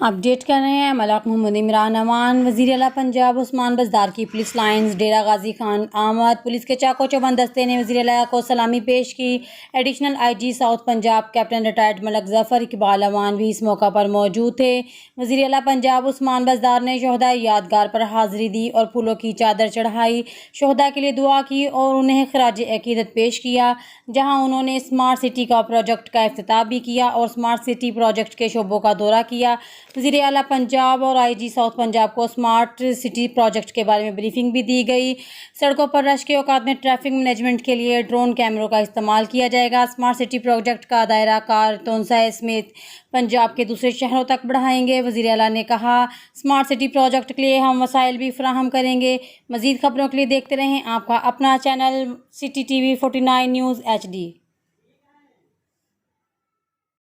Update کر رہے ہیں ملک محمد عمران امان۔ وزیر اعلیٰ پنجاب عثمان بزدار کی پولیس لائنز ڈیرہ غازی خان آمد۔ پولیس کے چاق و چوبند دستے نے وزیر اعلیٰ کو سلامی پیش کی۔ Additional I G south Punjab captain retired Malik Zafar Iqbal Aman بھی اس موقع پر موجود تھے۔ وزیر اعلیٰ پنجاب عثمان بزدار نے شہدائے یادگار پر حاضری دی اور پھولوں کی چادر چڑھائی، شہداء کے لیے دعا کی اور انہیں خراج عقیدت پیش کیا، جہاں انہوں نے اسمارٹ سٹی کا پروجیکٹ کا افتتاح بھی کیا اور اسمارٹ سٹی پروجیکٹ کے شعبوں کا دورہ کیا۔ وزیر اعلیٰ پنجاب اور آئی جی ساؤتھ پنجاب کو اسمارٹ سٹی پروجیکٹ کے بارے میں بریفنگ بھی دی گئی۔ سڑکوں پر رش کے اوقات میں ٹریفک مینجمنٹ کے لیے ڈرون کیمروں کا استعمال کیا جائے گا۔ اسمارٹ سٹی پروجیکٹ کا دائرہ کار تونسا سمیت پنجاب کے دوسرے شہروں تک بڑھائیں گے۔ وزیر اعلیٰ نے کہا، اسمارٹ سٹی پروجیکٹ کے لیے ہم وسائل بھی فراہم کریں گے۔ مزید خبروں کے لیے دیکھتے رہیں آپ کا اپنا channel city T V 49 news HD۔